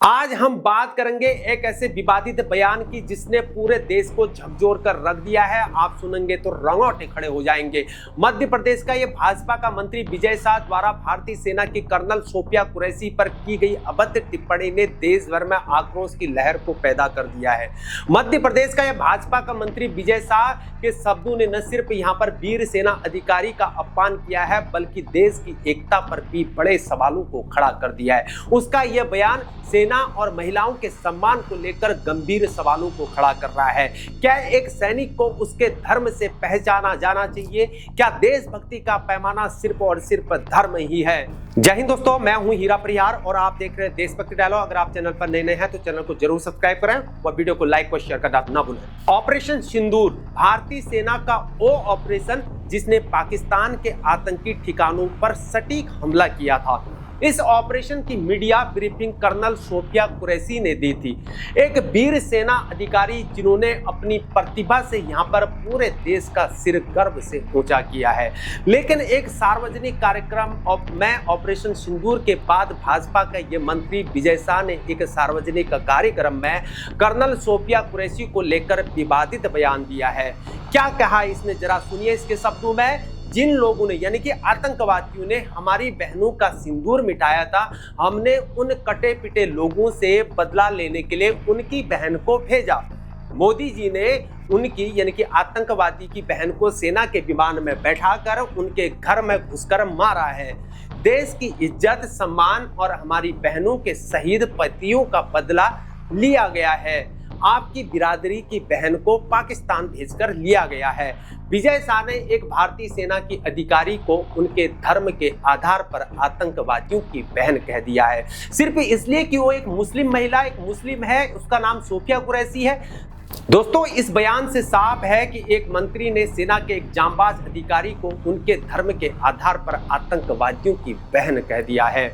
आज हम बात करेंगे एक ऐसे विवादित बयान की जिसने पूरे देश को झकझोर कर रख दिया है। आप सुनेंगे तो रोंगटे खड़े हो जाएंगे। मध्य प्रदेश का ये भाजपा का मंत्री विजय शाह द्वारा भारतीय सेना की कर्नल सोफिया कुरैशी पर की गई अभद्र टिप्पणी ने देश भर में आक्रोश की लहर को पैदा कर दिया है। मध्य प्रदेश का यह भाजपा का मंत्री विजय शाह के शब्दों ने न सिर्फ यहाँ पर वीर सेना अधिकारी का अपमान किया है बल्कि देश की एकता पर भी बड़े सवालों को खड़ा कर दिया है। उसका यह बयान सेना और महिलाओं के सम्मान को लेकर गंभीर सवालों को खड़ा कर रहा है। क्या एक सैनिक को उसके धर्म से पहचाना जाना चाहिए? क्या देशभक्ति का पैमाना सिर्फ और सिर्फ धर्म ही है? जय हिंद दोस्तों, मैं हूं हीरा परिहार और आप देख रहे हैं देशभक्ति डायलॉग। अगर आप चैनल पर नए हैं तो चैनल को जरूर सब्सक्राइब करें और वीडियो को लाइक और शेयर करना ना भूलें। ऑपरेशन सिंदूर भारतीय सेना का वो ऑपरेशन जिसने पाकिस्तान के आतंकी ठिकानों पर सटीक हमला किया था। इस ऑपरेशन की media briefing colonel Sofiya Qureshi ने दी थी, एक वीर सेना अधिकारी जिन्होंने अपनी प्रतिभा से यहां पर पूरे देश का सिर गर्व से ऊंचा किया है। लेकिन एक सार्वजनिक कार्यक्रम में ऑपरेशन सिंदूर के बाद भाजपा का ये मंत्री विजय शाह ने एक सार्वजनिक कार्यक्रम में कर्नल सोफिया कुरैशी को लेकर विवादित बयान दिया है। क्या कहा इसने, जरा सुनिए इसके शब्दों में। जिन लोगों ने यानी कि आतंकवादियों ने हमारी बहनों का सिंदूर मिटाया था, हमने उन कटे पिटे लोगों से बदला लेने के लिए उनकी बहन को भेजा। मोदी जी ने उनकी यानी कि आतंकवादी की बहन को सेना के विमान में बैठाकर उनके घर में घुसकर मारा है। देश की इज्जत, सम्मान और हमारी बहनों के शहीद पतियों का बदला लिया गया है। आपकी बिरादरी की बहन को पाकिस्तान भेजकर लिया गया है। विजय शाह ने एक भारतीय सेना की अधिकारी को उनके धर्म के आधार पर आतंकवादियों की बहन कह दिया है, सिर्फ इसलिए कि वो एक मुस्लिम महिला, एक मुस्लिम है, उसका नाम सोफिया कुरैशी है। दोस्तों, इस बयान से साफ है कि एक मंत्री ने सेना के एक जांबाज अधिकारी को उनके धर्म के आधार पर आतंकवादियों की बहन कह दिया है।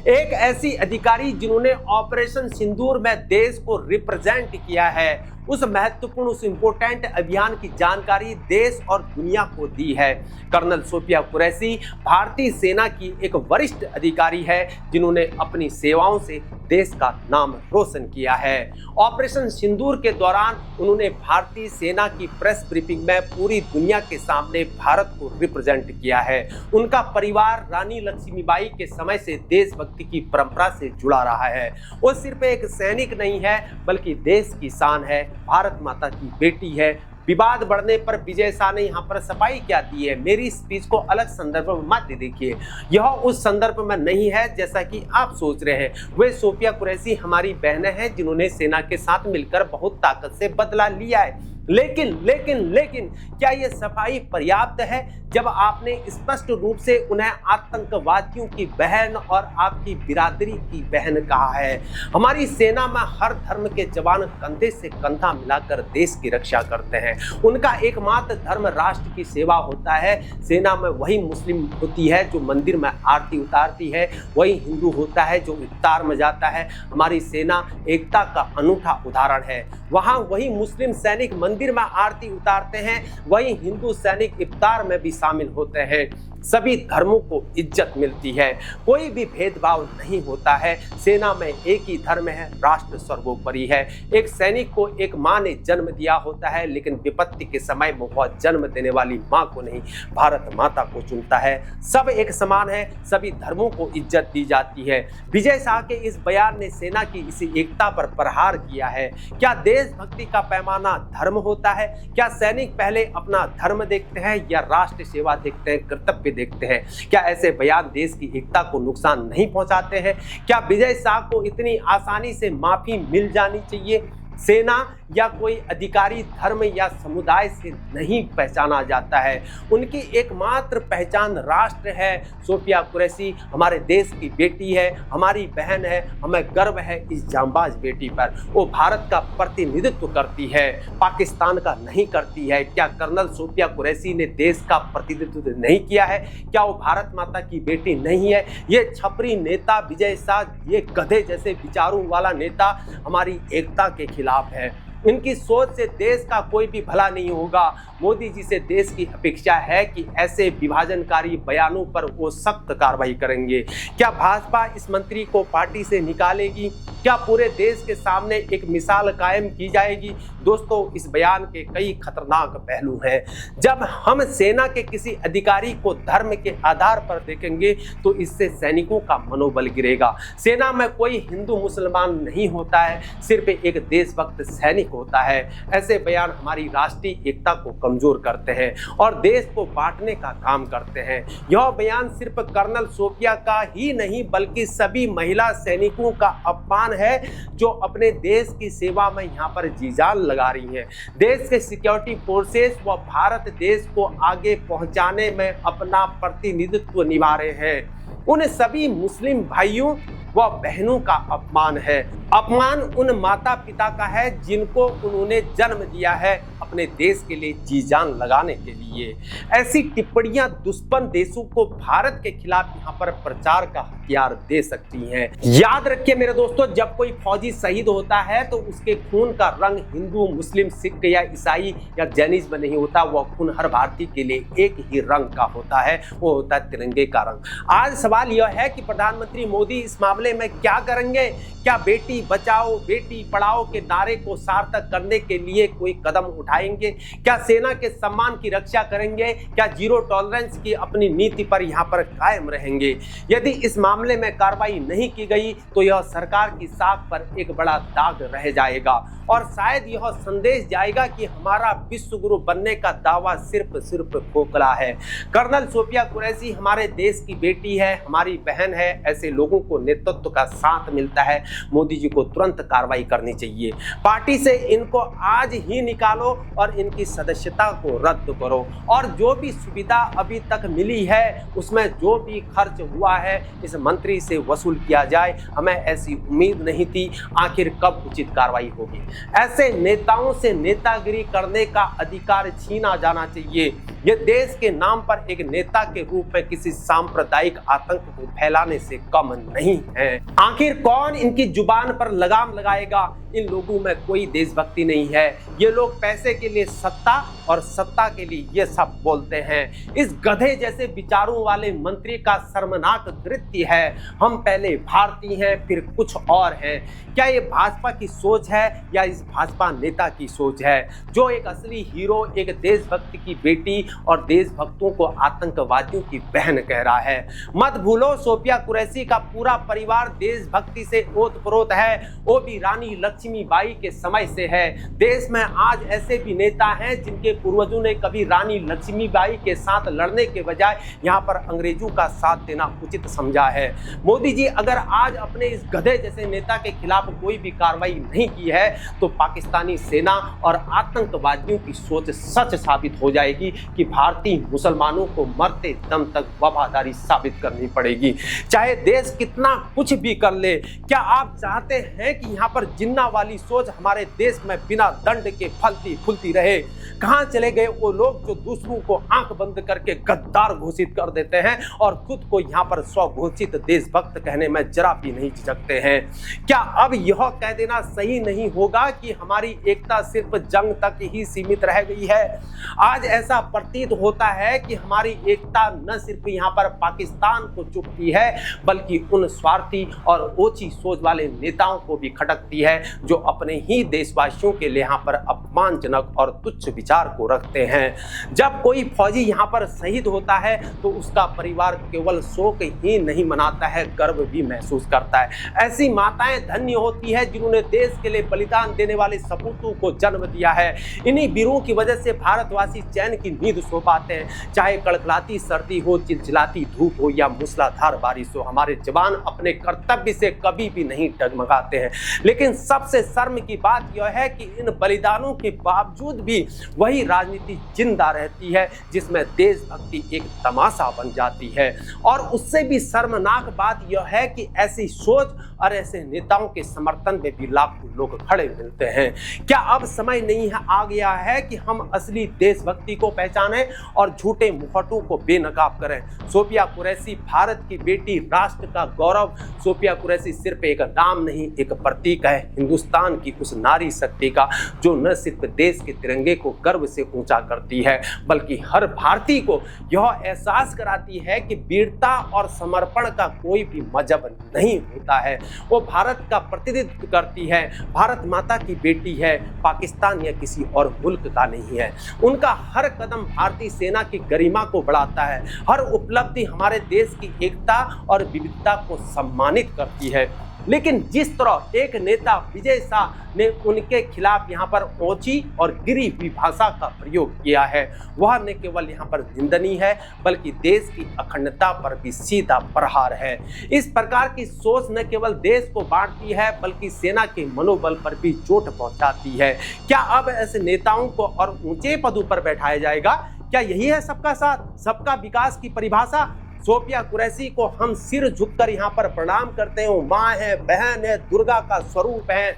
एक ऐसी अधिकारी जिन्होंने ऑपरेशन सिंदूर में देश को रिप्रेजेंट किया है, उस महत्वपूर्ण, उस इंपोर्टेंट अभियान की जानकारी देश और दुनिया को दी है। कर्नल सोफिया कुरैशी भारतीय सेना की एक वरिष्ठ अधिकारी है जिन्होंने अपनी सेवाओं से देश का नाम रोशन किया है। ऑपरेशन सिंदूर के दौरान उन्होंने भारतीय सेना की प्रेस ब्रीफिंग में पूरी दुनिया के सामने भारत को रिप्रेजेंट किया है। उनका परिवार रानी लक्ष्मीबाई के समय से देशभक्ति की परंपरा से जुड़ा रहा है। वो सिर्फ एक सैनिक नहीं है बल्कि देश की शान है, भारत माता की बेटी है। विवाद बढ़ने पर विजय शाह ने यहाँ पर सफाई क्या दी है। मेरी स्पीच को अलग संदर्भ में मत देखिए, यह उस संदर्भ में नहीं है जैसा कि आप सोच रहे हैं। वे सोफिया कुरैशी हमारी बहनें हैं जिन्होंने सेना के साथ मिलकर बहुत ताकत से बदला लिया है। लेकिन लेकिन लेकिन क्या यह सफाई पर्याप्त है जब आपने स्पष्ट रूप से उन्हें आतंकवादियों की बहन और आपकी बिरादरी की बहन कहा है? हमारी सेना में हर धर्म के जवान कंधे से कंधा मिलाकर देश की रक्षा करते हैं। उनका एकमात्र धर्म राष्ट्र की सेवा होता है। सेना में वही मुस्लिम होती है जो मंदिर में आरती उतारती है, वही हिंदू होता है जो इफ्तार में जाता है। हमारी सेना एकता का अनूठा उदाहरण है। वहाँ वही मुस्लिम सैनिक मंदिर में आरती उतारते हैं, वही हिंदू सैनिक इफ्तार में भी शामिल होते हैं। सभी धर्मों को इज्जत मिलती है, कोई भी भेदभाव नहीं होता है। सेना में एक ही धर्म है, राष्ट्र सर्वोपरि है। एक सैनिक को एक माँ ने जन्म दिया होता है, लेकिन विपत्ति के समय में वह जन्म देने वाली माँ को नहीं, भारत माता को चुनता है। सब एक समान है, सभी धर्मों को इज्जत दी जाती है। विजय शाह के इस बयान ने सेना की इसी एकता पर प्रहार किया है। क्या देशभक्ति का पैमाना धर्म होता है? क्या सैनिक पहले अपना धर्म देखते हैं या राष्ट्र सेवा देखते हैं, कर्तव्य देखते हैं? क्या ऐसे बयान देश की एकता को नुकसान नहीं पहुंचाते हैं? क्या विजय शाह को इतनी आसानी से माफी मिल जानी चाहिए? सेना या कोई अधिकारी धर्म या समुदाय से नहीं पहचाना जाता है, उनकी एकमात्र पहचान राष्ट्र है। सोफिया कुरैशी हमारे देश की बेटी है, हमारी बहन है, हमें गर्व है इस जांबाज बेटी पर। वो भारत का प्रतिनिधित्व करती है, पाकिस्तान का नहीं करती है। क्या कर्नल सोफिया कुरैशी ने देश का प्रतिनिधित्व नहीं किया है? क्या वो भारत माता की बेटी नहीं है? ये छपरी नेता विजय शाह, ये गधे जैसे विचारों वाला नेता हमारी एकता के खिलाफ है। इनकी सोच से देश का कोई भी भला नहीं होगा। मोदी जी से देश की अपेक्षा है कि ऐसे विभाजनकारी बयानों पर वो सख्त कार्रवाई करेंगे। क्या भाजपा इस मंत्री को पार्टी से निकालेगी? क्या पूरे देश के सामने एक मिसाल कायम की जाएगी? दोस्तों, इस बयान के कई खतरनाक पहलू हैं। जब हम सेना के किसी अधिकारी को धर्म के आधार पर देखेंगे तो इससे सैनिकों का मनोबल गिरेगा। सेना में कोई हिंदू मुसलमान नहीं होता है, सिर्फ एक देशभक्त सैनिक होता है। ऐसे बयान हमारी राष्ट्रीय एकता को कमजोर करते हैं और देश को बांटने का काम करते हैं। यह बयान सिर्फ कर्नल सोफिया का ही नहीं बल्कि सभी महिला सैनिकों का अपमान है जो अपने देश की सेवा में यहाँ पर जी जान लगा रही हैं। देश के सिक्योरिटी फोर्सेस व भारत देश को आगे पहुंचाने में अपना प्रतिनिधित्व निभा रहे हैं। उन सभी मुस्लिम भाइयों व बहनों का अपमान है। अपमान उन माता पिता का है जिनको उन्होंने जन्म दिया है अपने देश के लिए जी जान लगाने के लिए। ऐसी टिप्पणियां दुश्मन देशों को भारत के खिलाफ यहाँ पर प्रचार का हथियार दे सकती हैं। याद रखिए मेरे दोस्तों, जब कोई फौजी शहीद होता है तो उसके खून का रंग हिंदू, मुस्लिम, सिख या ईसाई या जैनिज्म नहीं होता। वह खून हर भारतीय के लिए एक ही रंग का होता है, वो होता है तिरंगे का रंग। आज सवाल यह है कि प्रधानमंत्री मोदी इस मामले में क्या करेंगे? क्या बेटी बचाओ बेटी पढ़ाओ के नारे को सार्थक करने के लिए कोई कदम उठाएंगे? क्या सेना के सम्मान की रक्षा करेंगे? क्या जीरो टॉलरेंस की अपनी नीति पर यहाँ पर कायम रहेंगे? यदि इस मामले में कार्रवाई नहीं की गई तो यह सरकार की साख पर एक बड़ा दाग रह जाएगा और शायद यह संदेश जाएगा कि हमारा विश्व गुरु बनने का दावा सिर्फ खोखला है। कर्नल सोफिया कुरैशी हमारे देश की बेटी है, हमारी बहन है। ऐसे लोगों को नेतृत्व का साथ मिलता है। मोदी जी को तुरंत कार्रवाई करनी चाहिए। पार्टी से इनको आज ही निकालो और इनकी सदस्यता को रद्द करो और जो भी सुविधा अभी तक मिली है उसमें जो भी खर्च हुआ है इस मंत्री से वसूल किया जाए। हमें ऐसी उम्मीद नहीं थी। आखिर कब उचित कार्रवाई होगी? ऐसे नेताओं से नेतागिरी करने का अधिकार छीना जाना चाहिए। ये देश के नाम पर एक नेता के रूप में किसी सांप्रदायिक आतंक को फैलाने से कम नहीं है। आखिर कौन इनकी जुबान पर लगाम लगाएगा? इन लोगों में कोई देशभक्ति नहीं है। ये लोग पैसे के लिए सत्ता और सत्ता के लिए ये सब बोलते हैं। इस गधे जैसे विचारों वाले मंत्री का शर्मनाक कृत्य है। हम पहले भारतीय हैं फिर कुछ और हैं। क्या ये भाजपा की सोच है या इस भाजपा नेता की सोच है जो एक असली हीरो, एक देशभक्त की बेटी और देशभक्तों को आतंकवादियों की बहन कह रहा है? मत भूलो, सोफिया कुरैशी का पूरा परिवार देशभक्ति से ओतप्रोत है। वो भी रानी लक्ष्मीबाई के समय से है। देश में आज ऐसे भी नेता हैं जिनके पूर्वजों ने कभी रानी लक्ष्मीबाई के साथ लड़ने के बजाय यहाँ पर अंग्रेजों का साथ देना उचित समझा है। मोदी जी अगर आज अपने इस गधे जैसे नेता के खिलाफ कोई भी कार्रवाई नहीं की है तो पाकिस्तानी सेना और आतंकवादियों की सोच सच साबित हो जाएगी कि भारतीय मुसलमानों को मरते दम तक वफादारी साबित करनी पड़ेगी, चाहे देश कितना कुछ भी कर ले। क्या आप चाहते हैं कि यहाँ पर जिन्ना वाली सोच हमारे देश में बिना दंड के फलती फूलती रहे? कहां चले गए वो लोग जो दूसरों को आंख बंद करके गद्दार घोषित कर देते हैं और खुद को यहाँ पर स्वघोषित देशभक्त कहने में जरा भी नहीं झिझकते हैं? क्या अब यह कह देना सही नहीं होगा कि हमारी एकता सिर्फ जंग तक ही सीमित रह गई है? आज ऐसा प्रतीत होता है कि हमारी एकता न सिर्फ यहाँ पर पाकिस्तान को चुभती है बल्कि उन स्वार्थी और ओछी सोच वाले नेताओं को भी खटकती है जो अपने ही देशवासियों के लिए यहाँ पर अपमानजनक और तुच्छ विचार को रखते हैं। जब कोई फौजी यहाँ पर शहीद होता है तो उसका परिवार केवल शोक ही नहीं मनाता है, गर्व भी महसूस करता है। ऐसी माताएं धन्य होती है जिन्होंने देश के लिए बलिदान देने वाले सपूतों को जन्म दिया है। इन्हीं वीरों की वजह से भारतवासी चैन की नींद सो पाते हैं। चाहे कड़कड़ाती सर्दी हो, चिलचिलाती धूप हो या मूसलाधार बारिश हो, हमारे जवान अपने कर्तव्य से कभी भी नहीं डगमगाते हैं। लेकिन सबसे शर्म की बात यह है कि इन बलिदानों के बावजूद भी वही राजनीति जिंदा रहती है जिसमें देशभक्ति एक तमाशा बन जाती है। और उससे भी शर्मनाक बात यह है कि ऐसी सोच और ऐसे नेताओं के समर्थन में भी लाखों लोग खड़े मिलते हैं। क्या अब समय नहीं है आ गया है कि हम असली देशभक्ति को पहचानें और झूठे मुखौटों को बेनकाब करें? सोफिया कुरैशी भारत की बेटी, राष्ट्र का गौरव। सोफिया कुरैशी सिर्फ एक नाम नहीं, एक प्रतीक है हिंदुस्तान की उस नारी शक्ति का जो न सिर्फ देश के तिरंगे को गर्व से ऊंचा करती है बल्कि हर भारतीय को यह एहसास कराती है कि वीरता और समर्पण का कोई भी मजहब नहीं होता है। वो भारत का प्रतिनिधित्व करती है, भारत माता की बेटी है, पाकिस्तान या किसी और मुल्क का नहीं है। उनका हर कदम भारतीय सेना की गरिमा को बढ़ाता है, हर उपलब्धि हमारे देश की एकता और विविधता को सम्मानित करती है। लेकिन जिस तरह एक नेता विजय शाह ने उनके खिलाफ यहाँ पर ऊंची और गिरी हुई भाषा का प्रयोग किया है, वह न केवल यहाँ पर निंदनीय है बल्कि देश की अखंडता पर भी सीधा प्रहार है। इस प्रकार की सोच न केवल देश को बांटती है बल्कि सेना के मनोबल पर भी चोट पहुंचाती है। क्या अब ऐसे नेताओं को और ऊंचे पदों पर बैठाया जाएगा? क्या यही है सबका साथ, सबका विकास की परिभाषा? सोफिया कुरैशी को हम सिर झुककर यहाँ पर प्रणाम करते हैं। माँ है, बहन है, दुर्गा का स्वरूप है,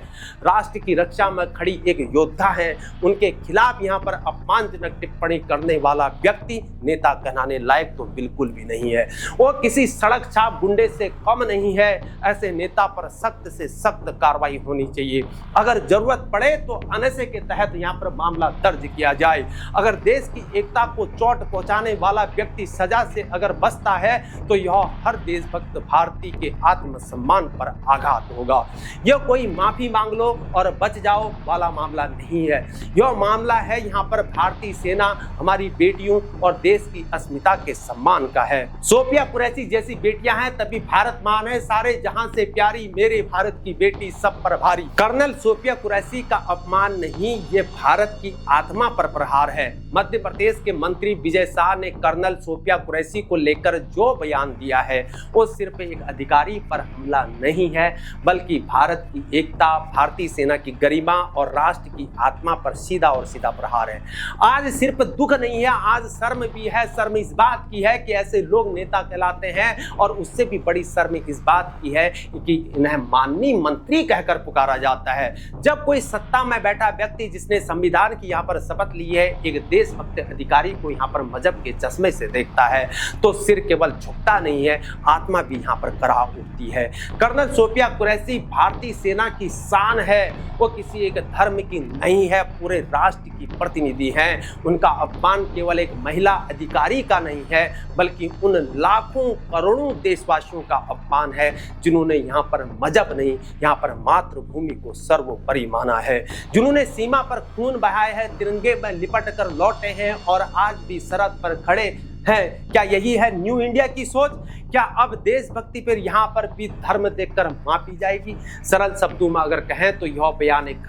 राष्ट्र की रक्षा में खड़ी एक योद्धा है। उनके खिलाफ यहाँ पर अपमानजनक टिप्पणी करने वाला व्यक्ति नेता कहलाने लायक तो बिल्कुल भी नहीं है। वो किसी सड़क छाप गुंडे से कम नहीं है। ऐसे नेता पर सख्त से सख्त कार्रवाई होनी चाहिए। अगर जरूरत पड़े तो अनशे के तहत यहाँ पर मामला दर्ज किया जाए। अगर देश की एकता को चोट पहुँचाने वाला व्यक्ति सजा से अगर बचता है तो यह हर देशभक्त भारतीय के आत्मसम्मान पर आघात होगा। यह कोई माफी मांग लो और बच जाओ वाला मामला नहीं है। यह मामला है यहाँ पर भारतीय सेना, हमारी बेटियों और देश की अस्मिता के सम्मान का है। सोफिया कुरैशी जैसी बेटियां हैं तभी भारत मान है, सारे जहां से प्यारी मेरे भारत की बेटी सब पर भारी। कर्नल सोफिया कुरैशी का अपमान नहीं, ये भारत की आत्मा पर प्रहार है। मध्य प्रदेश के मंत्री विजय शाह ने कर्नल सोफिया कुरैशी को लेकर जो बयान दिया है वो सिर्फ एक अधिकारी पर हमला नहीं है बल्कि भारत की एकता, भारतीय सेना की गरिमा और राष्ट्र की आत्मा पर सीधा और सीधा प्रहार है। आज सिर्फ दुख नहीं है, आज शर्म भी है। शर्म इस बात की है कि ऐसे लोग नेता कहलाते हैं और उससे भी बड़ी शर्म इस बात की है कि इन्हें माननीय मंत्री कहकर पुकारा जाता है। जब कोई सत्ता में बैठा व्यक्ति जिसने संविधान की यहाँ पर शपथ ली है एक देशभक्त अधिकारी को यहाँ पर मजहब के चश्मे से देखता है तो सिर केवल झुकता नहीं है, आत्मा भी यहाँ पर करा उठती है। कर्नल सोफिया कुरैशी भारतीय सेना की शान है, वो किसी एक धर्म की नहीं है, पूरे राष्ट्र की प्रतिनिधि हैं। उनका अपमान केवल एक महिला अधिकारी का नहीं है बल्कि उन लाखों करोड़ों देशवासियों का अपमान है जिन्होंने यहाँ पर मजहब नहीं, यहाँ पर मातृभूमि को सर्वोपरि माना है, जिन्होंने सीमा पर खून बहाया है, तिरंगे में लिपट कर लौटे हैं और आज भी सरहद पर खड़े हैं। क्या यही है न्यू इंडिया की सोच? क्या अब देशभक्ति पर यहाँ पर भी धर्म देखकर मापी जाएगी? सरल शब्दों में अगर कहें तो यह बयान एक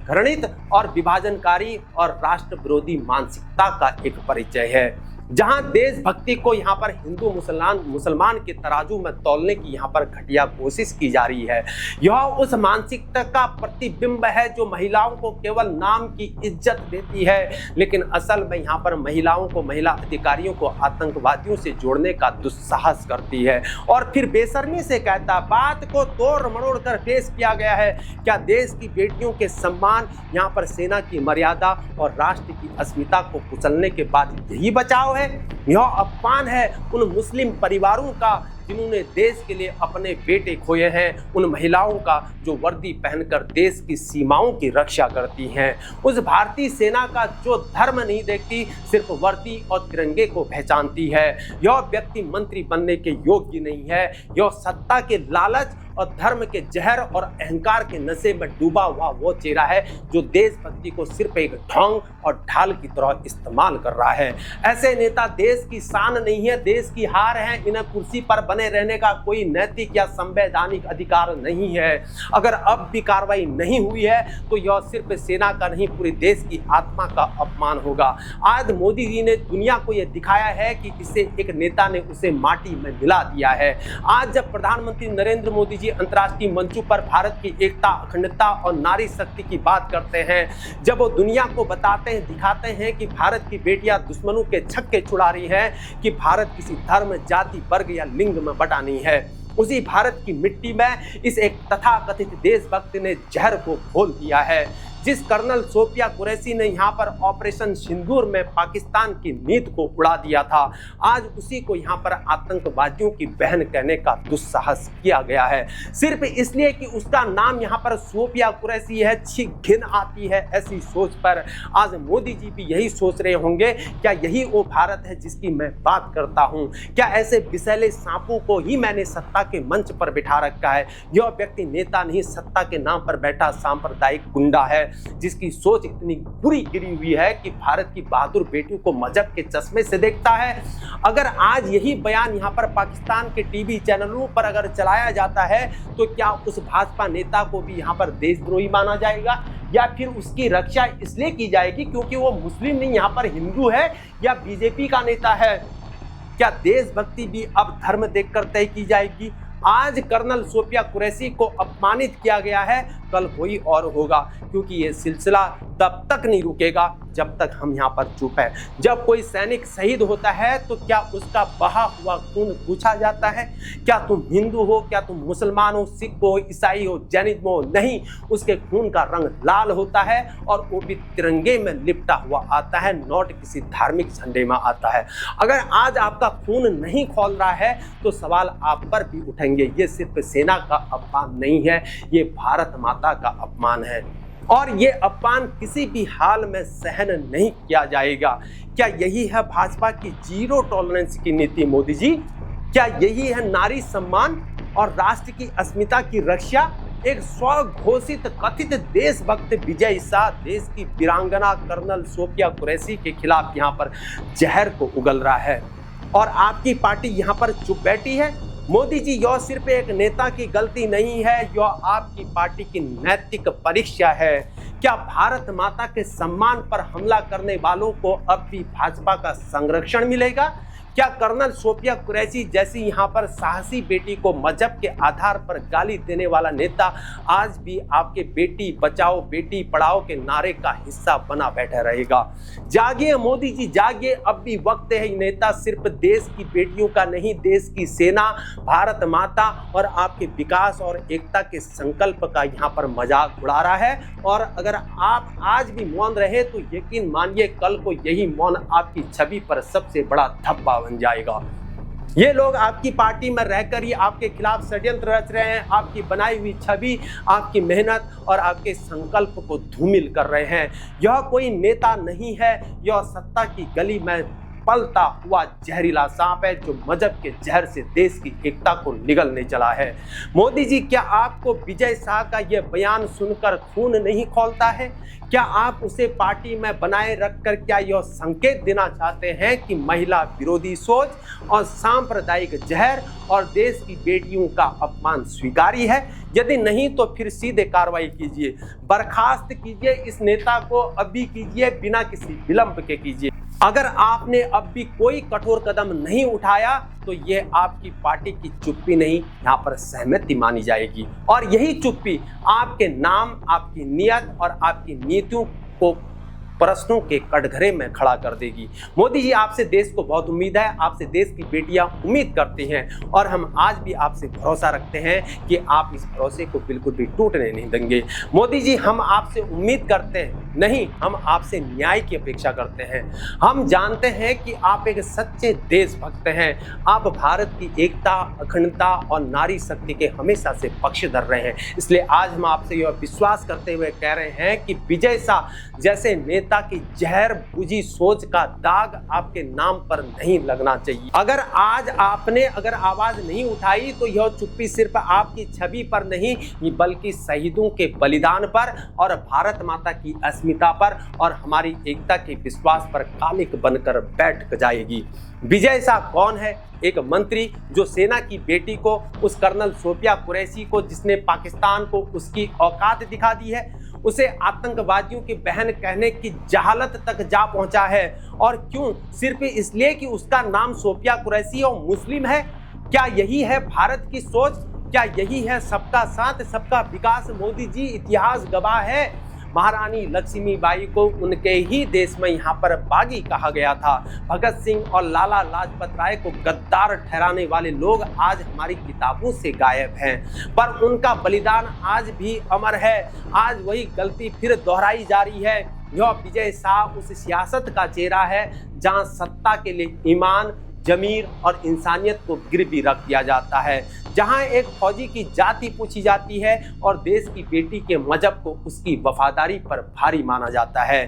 घृणित और विभाजनकारी और राष्ट्र विरोधी मानसिकता का एक परिचय है। जहां देशभक्ति को यहाँ पर हिंदू मुसलमान के तराजू में तौलने की यहाँ पर घटिया कोशिश की जा रही है। यह उस मानसिकता का प्रतिबिंब है जो महिलाओं को केवल नाम की इज्जत देती है लेकिन असल में यहाँ पर महिलाओं को, महिला अधिकारियों को आतंकवादियों से जोड़ने का दुस्साहस करती है और फिर बेशर्मी से कहता बात को तोड़ मरोड़ कर पेश किया गया है। क्या देश की बेटियों के सम्मान, यहाँ पर सेना की मर्यादा और राष्ट्र की अस्मिता को कुचलने के बाद यही बचाव है? यह अपमान है उन मुस्लिम परिवारों का जिन्होंने देश के लिए अपने बेटे खोए हैं, उन महिलाओं का जो वर्दी पहनकर देश की सीमाओं की रक्षा करती हैं, उस भारतीय सेना का जो धर्म नहीं देखती, सिर्फ वर्दी और तिरंगे को पहचानती है। यह व्यक्ति मंत्री बनने के योग्य नहीं है। यह सत्ता के लालच और धर्म के जहर और अहंकार के नशे में डूबा हुआ वो चेहरा है जो देशभक्ति को सिर्फ एक ढोंग और ढाल की तरह इस्तेमाल कर रहा है। ऐसे नेता देश की शान नहीं है, देश की हार है। इन्हें कुर्सी पर बने रहने का कोई नैतिक या संवैधानिक अधिकार नहीं है। अगर अब भी कार्रवाई नहीं हुई है तो यह सिर्फ सेना का नहीं, पूरे देश की आत्मा का अपमान होगा। आज मोदी जी ने दुनिया को यह दिखाया है कि इसे एक नेता ने उसे माटी में मिला दिया है। आज जब प्रधानमंत्री नरेंद्र मोदी जी अंतर्राष्ट्रीय मंचों पर भारत की एकता, अखंडता और नारी शक्ति की बात करते हैं, जब वो दुनिया को बताते हैं, दिखाते हैं कि भारत की बेटियां दुश्मनों के छक्के छुड़ा रही हैं, कि भारत किसी धर्म, जाति, वर्ग या लिंग में बटा नहीं है, उसी भारत की मिट्टी में इस एक तथाकथित देशभक्त ने जहर को घोल दिया है। जिस कर्नल सोफिया कुरैशी ने यहाँ पर ऑपरेशन सिंदूर में पाकिस्तान की नींद को उड़ा दिया था, आज उसी को यहाँ पर आतंकवादियों की बहन कहने का दुस्साहस किया गया है, सिर्फ इसलिए कि उसका नाम यहाँ पर सोफिया कुरैशी है। छी, घिन आती है ऐसी सोच पर। आज मोदी जी भी यही सोच रहे होंगे, क्या यही वो भारत है जिसकी मैं बात करता हूँ? क्या ऐसे विषैले सांपों को ही मैंने सत्ता के मंच पर बिठा रखा है? यह व्यक्ति नेता नहीं, सत्ता के नाम पर बैठा सांप्रदायिक गुंडा है, जिसकी सोच इतनी बुरी गिरी हुई है कि भारत की बहादुर बेटियों को मजहब के चश्मे से देखता है। अगर आज यही बयान यहाँ पर पाकिस्तान के टीवी चैनलों पर अगर चलाया जाता है तो क्या उस भाजपा नेता को भी यहाँ पर देशद्रोही माना जाएगा, या फिर उसकी रक्षा इसलिए की जाएगी क्योंकि वो मुस्लिम नहीं, यहाँ पर हिंदू है या बीजेपी का नेता है? क्या देशभक्ति भी अब धर्म देखकर तय की जाएगी? आज कर्नल सोफिया कुरैशी को अपमानित किया गया है, कल कोई और होगा, क्योंकि ये सिलसिला तब तक नहीं रुकेगा जब तक हम यहाँ पर चुप है। जब कोई सैनिक शहीद होता है तो क्या उसका बहा हुआ खून पूछा जाता है? क्या तुम हिंदू हो, क्या तुम मुसलमान हो, सिख हो, ईसाई हो, जैनिज्म हो? नहीं, उसके खून का रंग लाल होता है और वो भी तिरंगे में लिपटा हुआ आता है, नॉट किसी धार्मिक झंडे में आता है। अगर आज आपका खून नहीं खौल रहा है तो सवाल आप पर भी उठेंगे। ये सिर्फ सेना का अपमान नहीं है, ये भारत माता का अपमान है और ये अपमान किसी भी हाल में सहन नहीं किया जाएगा। क्या यही है भाजपा की जीरो टॉलरेंस की नीति मोदी जी? क्या यही है नारी सम्मान और राष्ट्र की अस्मिता की रक्षा? एक स्वघोषित कथित देशभक्त विजय शाह देश की वीरांगना कर्नल सोफिया कुरैशी के खिलाफ यहाँ पर जहर को उगल रहा है और आपकी पार्टी यहाँ पर चुप बैठी है। मोदी जी, यह सिर्फ एक नेता की गलती नहीं है, यह आपकी पार्टी की नैतिक परीक्षा है। क्या भारत माता के सम्मान पर हमला करने वालों को अब भी भाजपा का संरक्षण मिलेगा? क्या कर्नल सोफिया कुरैशी जैसी यहाँ पर साहसी बेटी को मजहब के आधार पर गाली देने वाला नेता आज भी आपके बेटी बचाओ बेटी पढ़ाओ के नारे का हिस्सा बना बैठा रहेगा? जागिए मोदी जी, जागिए, अब भी वक्त है। नेता सिर्फ देश की बेटियों का नहीं, देश की सेना, भारत माता और आपके विकास और एकता के संकल्प का यहाँ पर मजाक उड़ा रहा है। और अगर आप आज भी मौन रहे तो यकीन मानिए कल को यही मौन आपकी छवि पर सबसे बड़ा धब्बा बन जाएगा। ये लोग आपकी पार्टी में रहकर ही आपके खिलाफ षड्यंत्र रच रहे हैं, आपकी बनाई हुई छवि, आपकी मेहनत और आपके संकल्प को धूमिल कर रहे हैं। यह कोई नेता नहीं है, यह सत्ता की गली में पलता हुआ जहरीला सांप है जो मजहब के जहर से देश की एकता को निगलने चला है। मोदी जी, क्या आपको विजय शाह का यह बयान सुनकर खून नहीं खौलता है? क्या आप उसे पार्टी में बनाए रखकर क्या यह संकेत देना चाहते हैं कि महिला विरोधी सोच और सांप्रदायिक जहर और देश की बेटियों का अपमान स्वीकार्य है? यदि नहीं तो फिर सीधे कार्रवाई कीजिए, बर्खास्त कीजिए इस नेता को, अभी कीजिए, बिना किसी विलंब के कीजिए। अगर आपने अब भी कोई कठोर कदम नहीं उठाया तो ये आपकी पार्टी की चुप्पी नहीं, यहाँ पर सहमति मानी जाएगी और यही चुप्पी आपके नाम, आपकी नियत और आपकी नीतियों को प्रश्नों के कटघरे में खड़ा कर देगी। मोदी जी, आपसे देश को बहुत उम्मीद है, आपसे देश की बेटियां उम्मीद करती हैं और हम आज भी आपसे भरोसा रखते हैं कि आप इस भरोसे को बिल्कुल भी टूटने नहीं देंगे। मोदी जी, हम आपसे उम्मीद करते हैं नहीं, हम आपसे न्याय की अपेक्षा करते हैं। हम जानते हैं कि आप एक सच्चे देशभक्त हैं, आप भारत की एकता, अखंडता और नारी शक्ति के हमेशा से पक्षधर रहे हैं। इसलिए आज हम आपसे यह विश्वास करते हुए कह रहे हैं कि विजय शाह जैसे नेता की जहर बुझी सोच का दाग आपके नाम पर नहीं लगना चाहिए। अगर आज आपने आवाज नहीं उठाई तो यह चुप्पी सिर्फ आपकी छवि पर नहीं बल्कि शहीदों के बलिदान पर और भारत माता की अस्मिता पर और हमारी एकता के विश्वास पर कालिक बनकर बैठ जाएगी। विजय शाह कौन है एक मंत्री जो सेना की बेटी को, उस कर्नल सोफिया कुरैशी को, जिसने पाकिस्तान को उसकी औकात दिखा दी है, उसे आतंकवादियों की बहन कहने की जहालत तक जा पहुंचा है। और क्यों? सिर्फ इसलिए कि उसका नाम सोफिया कुरैशी और मुस्लिम है। क्या यही है भारत की सोच? क्या यही है सबका साथ सबका विकास? मोदी जी, इतिहास गवाह है, महारानी लक्ष्मीबाई को उनके ही देश में यहाँ पर बागी कहा गया था। भगत सिंह और लाला लाजपत राय को गद्दार ठहराने वाले लोग आज हमारी किताबों से गायब हैं, पर उनका बलिदान आज भी अमर है। आज वही गलती फिर दोहराई जा रही है। यह विजय शाह उस सियासत का चेहरा है जहां सत्ता के लिए ईमान, जमीर और इंसानियत को गिरवी रख दिया जाता है, जहां एक फौजी की जाति पूछी जाती है और देश की बेटी के मजहब को उसकी वफादारी पर भारी माना जाता है।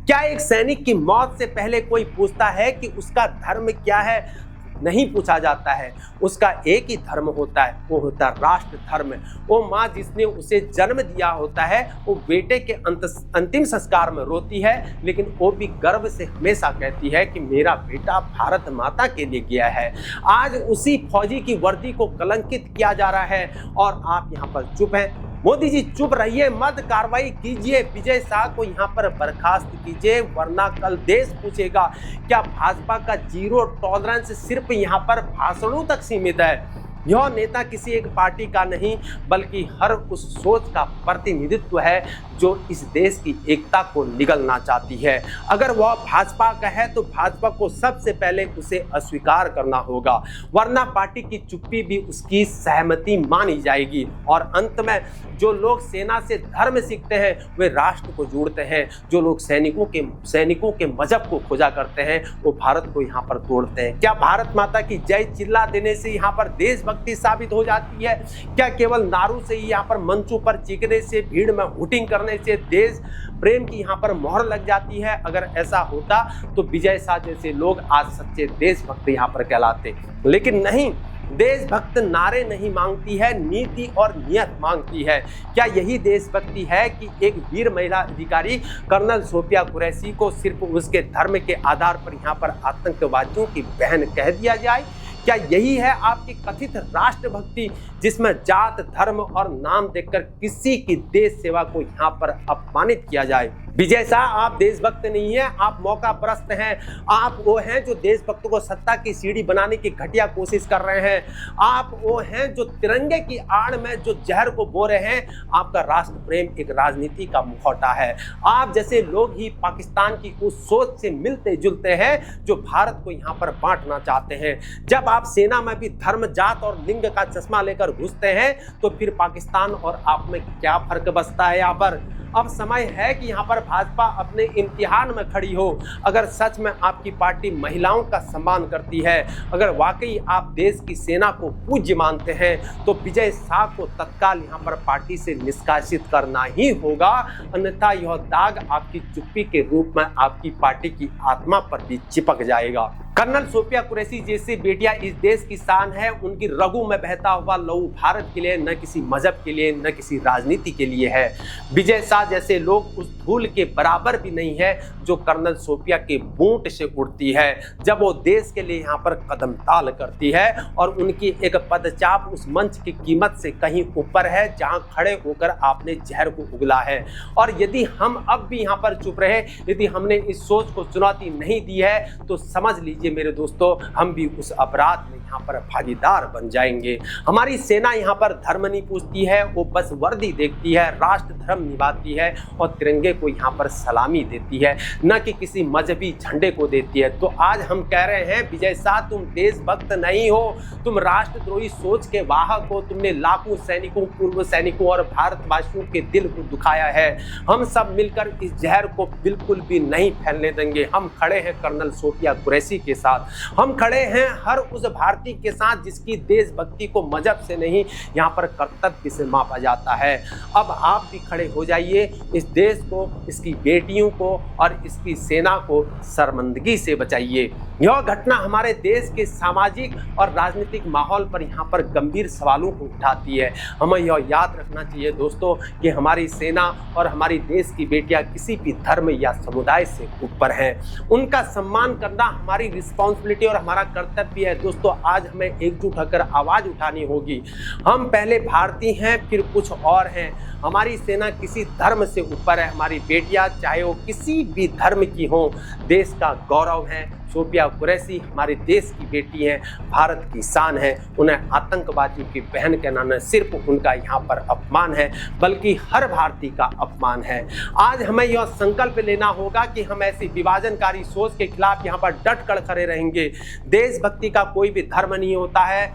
क्या एक सैनिक की मौत से पहले कोई पूछता है कि उसका धर्म क्या है? नहीं पूछा जाता है। उसका एक ही धर्म होता है, वो होता है राष्ट्र धर्म। वो माँ जिसने उसे जन्म दिया होता है, वो बेटे के अंतिम संस्कार में रोती है, लेकिन वो भी गर्व से हमेशा कहती है कि मेरा बेटा भारत माता के लिए गया है। आज उसी फौजी की वर्दी को कलंकित किया जा रहा है और आप यहाँ पर चुप हैं। मोदी जी चुप रहिए, मत कार्रवाई कीजिए, विजय शाह को यहाँ पर बर्खास्त कीजिए, वरना कल देश पूछेगा क्या भाजपा का जीरो टॉलरेंस सिर्फ यहाँ पर भाषणों तक सीमित है? यह नेता किसी एक पार्टी का नहीं, बल्कि हर उस सोच का प्रतिनिधित्व है जो इस देश की एकता को निगलना चाहती है। अगर वह भाजपा का है तो भाजपा को सबसे पहले उसे अस्वीकार करना होगा, वरना पार्टी की चुप्पी भी उसकी सहमति मानी जाएगी। और अंत में जो लोग सेना से धर्म सीखते हैं वे राष्ट्र को जोड़ते हैं। जो लोग सैनिकों के मजहब को खोजा करते हैं वो भारत को यहाँ पर तोड़ते हैं। क्या भारत माता की जय चिल्ला देने से यहाँ पर देशभक्ति साबित हो जाती है? क्या केवल नारों से ही यहाँ पर मंचों पर चीखने से, भीड़ में हुटिंग करने से देश प्रेम की यहाँ पर मोहर लग जाती है? अगर ऐसा होता तो विजय शाह जैसे लोग आज सच्चे देशभक्त यहाँ पर कहलाते, लेकिन नहीं। देशभक्त नारे नहीं मांगती है, नीति और नियत मांगती है। क्या यही देशभक्ति है कि एक वीर महिला अधिकारी कर्नल सोफिया कुरैशी को सिर्फ उसके धर्म के आधार पर यहाँ पर आतंकवादियों की बहन कह दिया जाए? क्या यही है आपकी कथित राष्ट्रभक्ति, जिसमें जात, धर्म और नाम देखकर किसी की देश सेवा को यहाँ पर अपमानित किया जाए? विजय शाह, आप देशभक्त नहीं हैं, आप मौका परस्त हैं। आप वो हैं जो देशभक्तों को सत्ता की सीढ़ी बनाने की घटिया कोशिश कर रहे हैं। आप वो हैं जो तिरंगे की आड़ में जो जहर को बो रहे हैं। आपका राष्ट्र प्रेम एक राजनीति का मुखौटा है। आप जैसे लोग ही पाकिस्तान की उस सोच से मिलते जुलते हैं जो भारत को यहाँ पर बांटना चाहते हैं। जब आप सेना में भी धर्म, जात और लिंग का चश्मा लेकर घुसते हैं तो फिर पाकिस्तान और आप में क्या फर्क बचता है? यहाँ पर अब समय है कि यहाँ पर भाजपा अपने इम्तिहान में खड़ी हो। अगर सच में आपकी पार्टी महिलाओं का सम्मान करती है, अगर वाकई आप देश की सेना को पूज्य मानते हैं, तो विजय शाह को तत्काल यहाँ पर पार्टी से निष्कासित करना ही होगा, अन्यथा यह दाग आपकी चुप्पी के रूप में आपकी पार्टी की आत्मा पर भी चिपक जाएगा। कर्नल सोफिया कुरैशी जैसी बेटियां इस देश की शान है। उनकी रगों में बहता हुआ लहू भारत के लिए, न किसी मजहब के लिए, न किसी राजनीति के लिए है। विजय शाह जैसे लोग उस धूल के बराबर भी नहीं है जो कर्नल सोफिया के बूट से उड़ती है जब वो देश के लिए यहाँ पर कदम ताल करती है। और उनकी एक पदचाप उस मंच की कीमत से कहीं ऊपर है जहाँ खड़े होकर आपने जहर को उगला है। और यदि हम अब भी यहाँ पर चुप रहे, यदि हमने इस सोच को चुनौती नहीं दी है, तो समझ लीजिए मेरे दोस्तों, हम भी उस अपराध में यहाँ पर भागीदार बन जाएंगे। हमारी सेना यहाँ पर धर्म नहीं पूछती है, वो बस वर्दी देखती है, राष्ट्र धर्म निभाती है और तिरंगे को यहाँ पर सलामी देती है, न कि किसी मजहबी झंडे को देती है। तो आज हम कह रहे हैं विजय शाह, तुम देशभक्त नहीं हो, तुम राष्ट्रद्रोही सोच के वाहक हो। तुमने लाखों सैनिकों, पूर्व सैनिकों और भारतवासियों के दिल को दुखाया है। हम सब मिलकर इस जहर को बिल्कुल भी नहीं फैलने देंगे। हम खड़े हैं कर्नल सोफिया कुरैशी के साथ, हम खड़े हैं हर उस भारतीय के साथ जिसकी देशभक्ति को मजहब से नहीं, यहाँ पर कर्तव्य से मापा जाता है। अब आप भी खड़े हो जाइए, इस देश को, इसकी बेटियों को और इसकी सेना को शर्मिंदगी से बचाइए। यह घटना हमारे देश के सामाजिक और राजनीतिक माहौल पर यहाँ पर गंभीर सवालों को उठाती है। हमें यह याद रखना चाहिए दोस्तों कि हमारी सेना और हमारी देश की बेटियां किसी भी धर्म या समुदाय से ऊपर हैं। उनका सम्मान करना हमारी रिस्पॉन्सिबिलिटी और हमारा कर्तव्य है दोस्तों, आज हमें एकजुट होकर आवाज उठानी होगी। हम पहले भारतीय हैं, फिर कुछ और हैं। हमारी सेना किसी धर्म से ऊपर है। हमारी बेटियां चाहे वो किसी भी धर्म की हो, देश का गौरव है। सोफिया कुरैशी हमारे देश की बेटी हैं, भारत की शान है। उन्हें आतंकवादियों की बहन कहना न सिर्फ उनका यहाँ पर अपमान है, बल्कि हर भारतीय का अपमान है। आज हमें यह संकल्प लेना होगा कि हम ऐसी विभाजनकारी सोच के खिलाफ यहाँ पर डट कर खड़े रहेंगे। देशभक्ति का कोई भी धर्म नहीं होता है,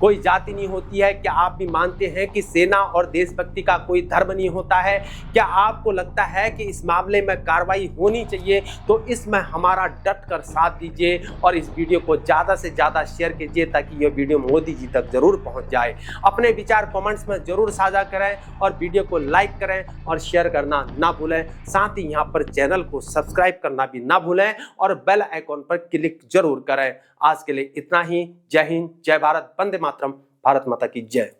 कोई जाति नहीं होती है। क्या आप भी मानते हैं कि सेना और देशभक्ति का कोई धर्म नहीं होता है? क्या आपको लगता है कि इस मामले में कार्रवाई होनी चाहिए? तो इसमें हमारा डट कर साथ दीजिए और इस वीडियो को ज़्यादा से ज़्यादा शेयर कीजिए ताकि यह वीडियो मोदी जी तक जरूर पहुंच जाए। अपने विचार कमेंट्स में जरूर साझा करें और वीडियो को लाइक करें और शेयर करना ना भूलें। साथ ही यहाँ पर चैनल को सब्सक्राइब करना भी ना भूलें और बेल आइकॉन पर क्लिक जरूर करें। आज के लिए इतना ही। जय हिंद, जय भारत, वंदे मातरम, भारत माता की जय।